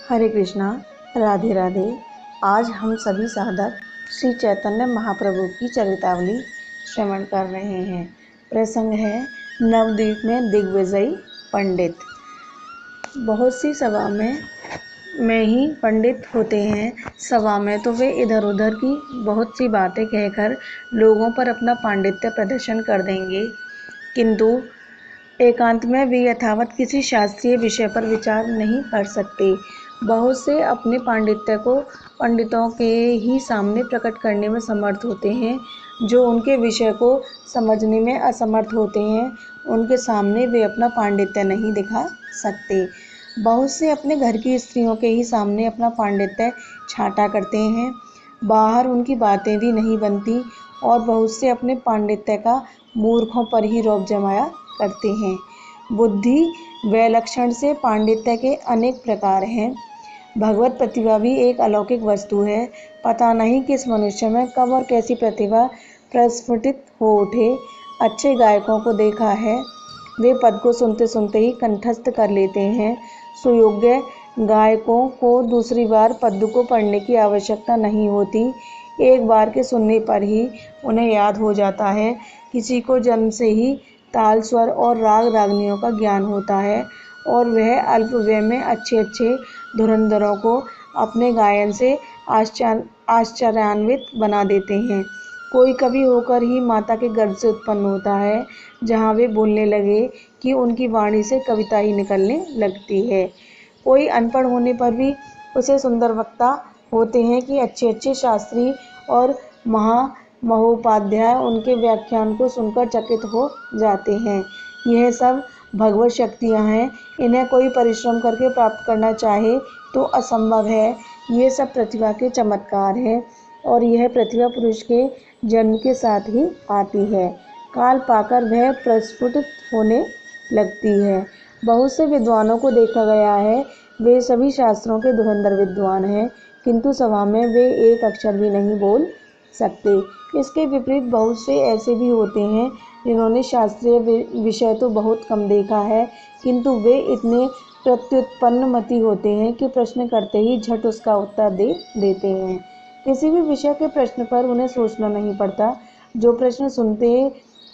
हरे कृष्णा, राधे राधे। आज हम सभी साधक श्री चैतन्य महाप्रभु की चरितावली श्रवण कर रहे हैं। प्रसंग है नवद्वीप में दिग्विजयी पंडित। बहुत सी सभा में ही पंडित होते हैं। सभा में तो वे इधर उधर की बहुत सी बातें कहकर लोगों पर अपना पांडित्य प्रदर्शन कर देंगे, किंतु एकांत में वे यथावत किसी शास्त्रीय विषय पर विचार नहीं कर सकते। बहुत से अपने पांडित्य को पंडितों के ही सामने प्रकट करने में समर्थ होते हैं। जो उनके विषय को समझने में असमर्थ होते हैं, उनके सामने वे अपना पांडित्य नहीं दिखा सकते। बहुत से अपने घर की स्त्रियों के ही सामने अपना पांडित्य छांटा करते हैं, बाहर उनकी बातें भी नहीं बनती, और बहुत से अपने पांडित्य का मूर्खों पर ही रौब जमाया करते हैं। बुद्धि व लक्षण से पांडित्य के अनेक प्रकार हैं। भगवत प्रतिभा भी एक अलौकिक वस्तु है। पता नहीं किस मनुष्य में कब और कैसी प्रतिभा प्रस्फुटित हो उठे। अच्छे गायकों को देखा है, वे पद को सुनते सुनते ही कंठस्थ कर लेते हैं। सुयोग्य गायकों को दूसरी बार पद को पढ़ने की आवश्यकता नहीं होती, एक बार के सुनने पर ही उन्हें याद हो जाता है। किसी को जन्म से ही ताल, स्वर और राग रागनियों का ज्ञान होता है, और वह अल्प व्यय में अच्छे अच्छे धुरंधरों को अपने गायन से आश्चर्यान्वित बना देते हैं। कोई कवि होकर ही माता के गर्भ से उत्पन्न होता है, जहाँ वे बोलने लगे कि उनकी वाणी से कविता ही निकलने लगती है। कोई अनपढ़ होने पर भी उसे सुंदर वक्ता होते हैं कि अच्छे अच्छे शास्त्री और महोपाध्याय उनके व्याख्यान को सुनकर चकित हो जाते हैं। यह सब भगवत शक्तियाँ हैं, इन्हें कोई परिश्रम करके प्राप्त करना चाहे तो असंभव है। ये सब प्रतिभा के चमत्कार हैं, और यह प्रतिभा पुरुष के जन्म के साथ ही आती है। काल पाकर वह प्रस्फुटित होने लगती है। बहुत से विद्वानों को देखा गया है, वे सभी शास्त्रों के धुरंधर विद्वान हैं, किंतु सभा में वे एक अक्षर भी नहीं बोल सकते। इसके विपरीत बहुत से ऐसे भी होते हैं जिन्होंने शास्त्रीय विषय तो बहुत कम देखा है, किंतु वे इतने प्रत्युत्पन्न मति होते हैं कि प्रश्न करते ही झट उसका उत्तर दे देते हैं। किसी भी विषय के प्रश्न पर उन्हें सोचना नहीं पड़ता। जो प्रश्न सुनते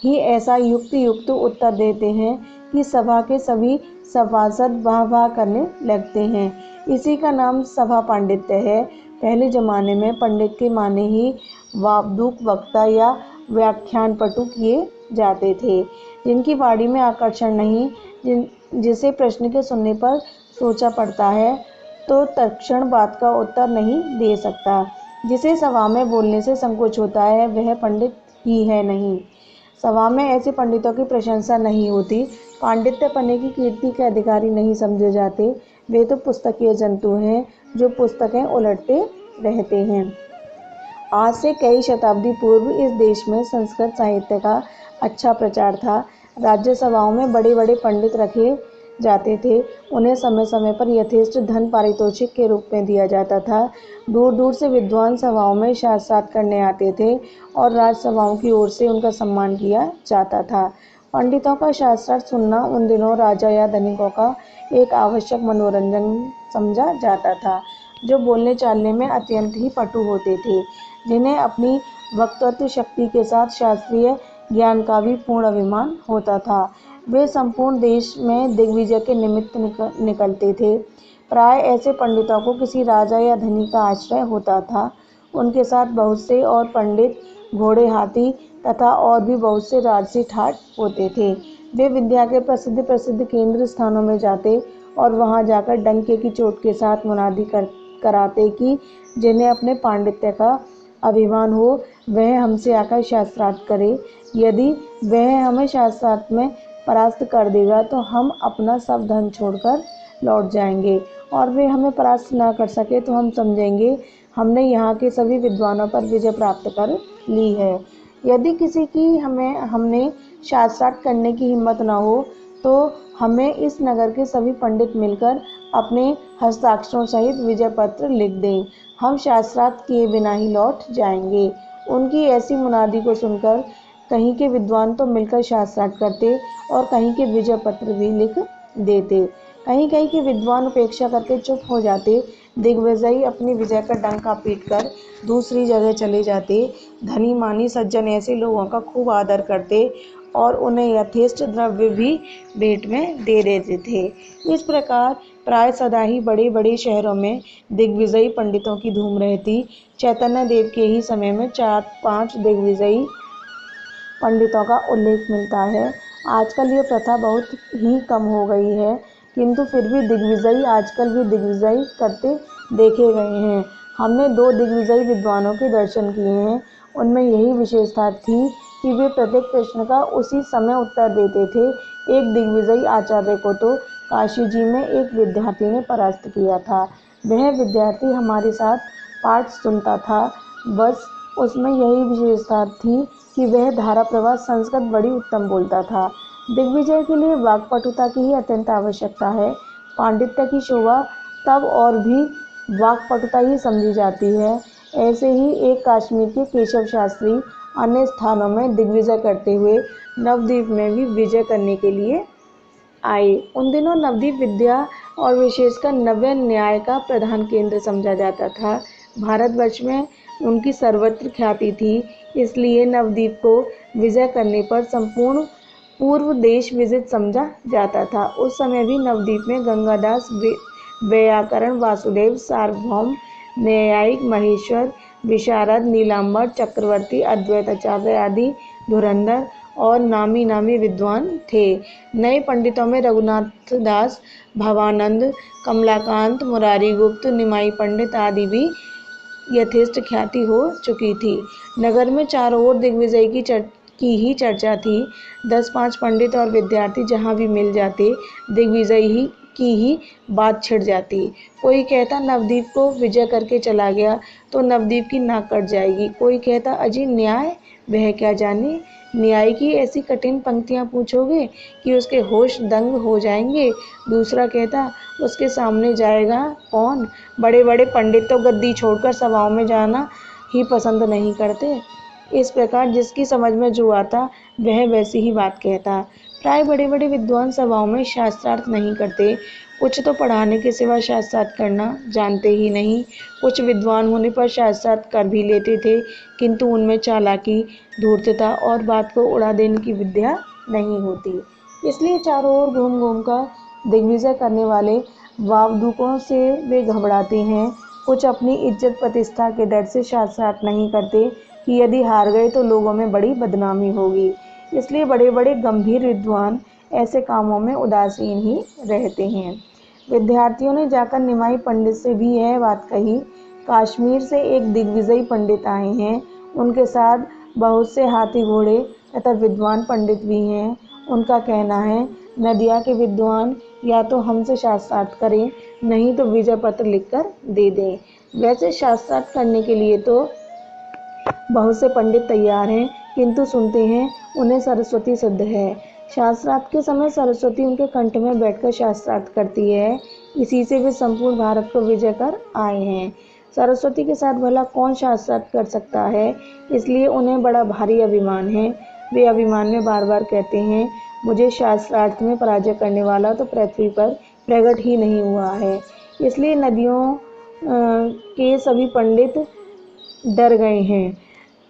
ही ऐसा युक्त उत्तर देते हैं कि सभा के सभी सभासद वाह वाह करने लगते हैं। इसी का नाम सभा पांडित्य है। पहले जमाने में पंडित के माने ही वाग्दूक वक्ता या व्याख्यान पटु किए जाते थे, जिनकी वाणी में आकर्षण नहीं, जिसे प्रश्न के सुनने पर सोचा पड़ता है तो तत्क्षण बात का उत्तर नहीं दे सकता। जिसे सभा में बोलने से संकोच होता है, वह पंडित ही है नहीं। सभा में ऐसे पंडितों की प्रशंसा नहीं होती। पांडित्य पने की कीर्ति के अधिकारी नहीं समझे जाते। वे तो पुस्तकीय जंतु हैं, जो पुस्तकें उलटते रहते हैं। आज से कई शताब्दी पूर्व इस देश में संस्कृत साहित्य का अच्छा प्रचार था। राज्य सभाओं में बड़े बड़े पंडित रखे जाते थे। उन्हें समय समय पर यथेष्ट धन पारितोषिक के रूप में दिया जाता था। दूर दूर से विद्वान सभाओं में शास्त्रार्थ करने आते थे, और राजसभाओं की ओर से उनका सम्मान किया जाता था। पंडितों का शास्त्रार्थ सुनना उन दिनों राजा या धनिकों का एक आवश्यक मनोरंजन समझा जाता था, जो बोलने चालने में अत्यंत ही पटु होते थे, जिन्हें अपनी वक्तृत्व शक्ति के साथ शास्त्रीय ज्ञान का भी पूर्ण अभिमान होता था। वे संपूर्ण देश में दिग्विजय के निमित्त निकलते थे। प्राय ऐसे पंडितों को किसी राजा या धनी का आश्रय होता था। उनके साथ बहुत से और पंडित, घोड़े, हाथी तथा और भी बहुत से राजसी ठाट होते थे। वे विद्या के प्रसिद्ध प्रसिद्ध केंद्र स्थानों में जाते और वहां जाकर डंके की चोट के साथ मुनादी कराते कि जिन्हें अपने पांडित्य का अभिमान हो, वह हमसे आकर शास्त्रार्थ करे। यदि वह हमें शास्त्रार्थ में परास्त कर देगा तो हम अपना सब धन छोड़कर लौट जाएंगे, और वे हमें परास्त न कर सके तो हम समझेंगे हमने यहाँ के सभी विद्वानों पर विजय प्राप्त कर ली है। यदि किसी की हमने शास्त्रार्थ करने की हिम्मत न हो, तो हमें इस नगर के सभी पंडित मिलकर अपने हस्ताक्षरों सहित विजय पत्र लिख दें। हम शास्त्रार्थ किए बिना ही लौट जाएंगे। उनकी ऐसी मुनादी को सुनकर कहीं के विद्वान तो मिलकर शास्त्रार्थ करते और कहीं के विजय पत्र भी लिख देते। कहीं कहीं के विद्वान उपेक्षा करके चुप हो जाते। दिग्विजयी अपनी विजय का डंका पीटकर दूसरी जगह चले जाते। धनी मानी सज्जन ऐसे लोगों का खूब आदर करते और उन्हें यथेष्ट द्रव्य भी भेंट में दे देते थे। इस प्रकार प्राय सदा ही बड़े बड़े शहरों में दिग्विजयी पंडितों की धूम रहती। चैतन्य देव के ही समय में 4-5 दिग्विजयी पंडितों का उल्लेख मिलता है। आजकल ये प्रथा बहुत ही कम हो गई है, किंतु फिर भी दिग्विजयी आजकल भी दिग्विजयी करते देखे गए हैं। हमने 2 दिग्विजयी विद्वानों के दर्शन किए हैं। उनमें यही विशेषता थी कि वे प्रत्येक प्रश्न का उसी समय उत्तर देते थे। एक दिग्विजयी आचार्य को तो काशी जी में एक विद्यार्थी ने परास्त किया था। वह विद्यार्थी हमारे साथ पाठ सुनता था, बस उसमें यही विशेषता थी कि वह धारा प्रवाह संस्कृत बड़ी उत्तम बोलता था। दिग्विजय के लिए वाक्पटुता की ही अत्यंत आवश्यकता है। पांडित्य की शोभा तब और भी वाक्पटुता ही समझी जाती है। ऐसे ही एक कश्मीर के केशव शास्त्री अन्य स्थानों में दिग्विजय करते हुए नवद्वीप में भी विजय करने के लिए आए। उन दिनों नवद्वीप विद्या और विशेषकर नव्य न्याय का प्रधान केंद्र समझा जाता था। भारतवर्ष में उनकी सर्वत्र ख्याति थी, इसलिए नवद्वीप को विजय करने पर संपूर्ण पूर्व देश विजित समझा जाता था। उस समय भी नवद्वीप में गंगादास, वैयाकरण, वासुदेव, सार्वभौम, न्यायिक, महेश्वर, विशारद, नीलांबर, चक्रवर्ती, अद्वैताचार्य आदि धुरंधर और नामी नामी विद्वान थे। नए पंडितों में रघुनाथ दास, भवानंद, कमलाकांत, मुरारी गुप्त, निमाई पंडित आदि भी यथेष्ट ख्याति हो चुकी थी। नगर में चारों ओर दिग्विजय की ही चर्चा थी। 10-5 पंडित और विद्यार्थी जहाँ भी मिल जाते, दिग्विजय की ही बात छिड़ जाती। कोई कहता नवद्वीप को विजय करके चला गया तो नवद्वीप की नाक कट जाएगी। कोई कहता अजी न्याय, वह क्या जाने। न्याय की ऐसी कठिन पंक्तियां पूछोगे कि उसके होश दंग हो जाएंगे। दूसरा कहता उसके सामने जाएगा कौन। बड़े बड़े पंडित तो गद्दी छोड़कर सभाओं में जाना ही पसंद नहीं करते। इस प्रकार जिसकी समझ में जो आता वह वैसी ही बात कहता। प्राय बड़े बड़े विद्वान सभाओं में शास्त्रार्थ नहीं करते। कुछ तो पढ़ाने के सिवा शास्त्रार्थ करना जानते ही नहीं। कुछ विद्वान होने पर शास्त्रार्थ कर भी लेते थे, किंतु उनमें चालाकी, धूर्तता और बात को उड़ा देने की विद्या नहीं होती। इसलिए चारों ओर घूम घूम कर दिग्विजय करने वाले वावदूकों से वे घबराते हैं। कुछ अपनी इज्जत प्रतिष्ठा के डर से शास्त्रार्थ नहीं करते कि यदि हार गए तो लोगों में बड़ी बदनामी होगी। इसलिए बड़े बड़े गंभीर विद्वान ऐसे कामों में उदासीन ही रहते हैं। विद्यार्थियों ने जाकर निमाई पंडित से भी यह बात कही। कश्मीर से एक दिग्विजयी पंडित आए हैं, उनके साथ बहुत से हाथी घोड़े तथा विद्वान पंडित भी हैं। उनका कहना है नदिया के विद्वान या तो हमसे शास्त्रार्थ करें, नहीं तो विजय पत्र लिखकर दे दें। वैसे शास्त्रार्थ करने के लिए तो बहुत से पंडित तैयार हैं, किंतु सुनते हैं उन्हें सरस्वती सिद्ध है। शास्त्रार्थ के समय सरस्वती उनके कंठ में बैठकर शास्त्रार्थ करती है। इसी से वे संपूर्ण भारत को विजय कर आए हैं। सरस्वती के साथ भला कौन शास्त्रार्थ कर सकता है, इसलिए उन्हें बड़ा भारी अभिमान है। वे अभिमान में बार बार कहते हैं मुझे शास्त्रार्थ में पराजय करने वाला तो पृथ्वी पर प्रकट ही नहीं हुआ है। इसलिए नदियों के सभी पंडित डर गए हैं।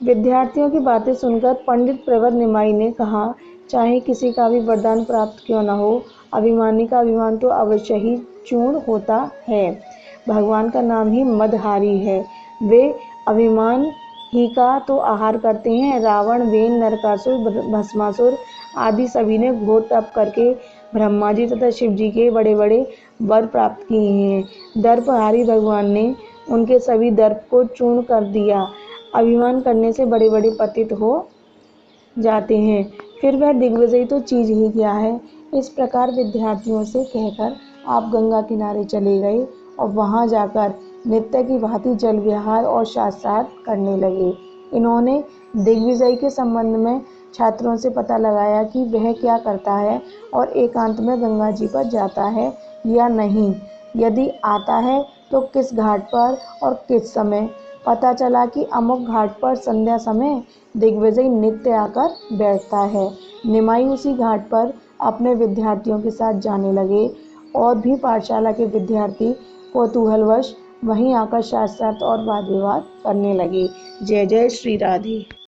विद्यार्थियों की बातें सुनकर पंडित प्रवर निमाई ने कहा चाहे किसी का भी वरदान प्राप्त क्यों न हो, अभिमानी का अभिमान तो अवश्य ही चूर्ण होता है। भगवान का नाम ही मदहारी है। वे अभिमान ही का तो आहार करते हैं। रावण, वेन, नरकासुर, भस्मासुर आदि सभी ने घोर तप करके ब्रह्मा जी तथा शिव जी के बड़े बड़े वर प्राप्त किए हैं। दर्पहारी भगवान ने उनके सभी दर्प को चूर्ण कर दिया। अभिमान करने से बड़े बड़े पतित हो जाते हैं, फिर वह दिग्विजयी तो चीज ही क्या है। इस प्रकार विद्यार्थियों से कहकर आप गंगा किनारे चले गए और वहां जाकर नित्य की भांति जल विहार और शास्त्रार्थ करने लगे। इन्होंने दिग्विजय के संबंध में छात्रों से पता लगाया कि वह क्या करता है और एकांत में गंगा जी पर जाता है या नहीं, यदि आता है तो किस घाट पर और किस समय। पता चला कि अमुक घाट पर संध्या समय दिग्विजय नित्य आकर बैठता है। निमाई उसी घाट पर अपने विद्यार्थियों के साथ जाने लगे और भी पाठशाला के विद्यार्थी कौतूहलवश वहीं आकर शास्त्रार्थ और वाद विवाद करने लगे। जय जय श्री राधे।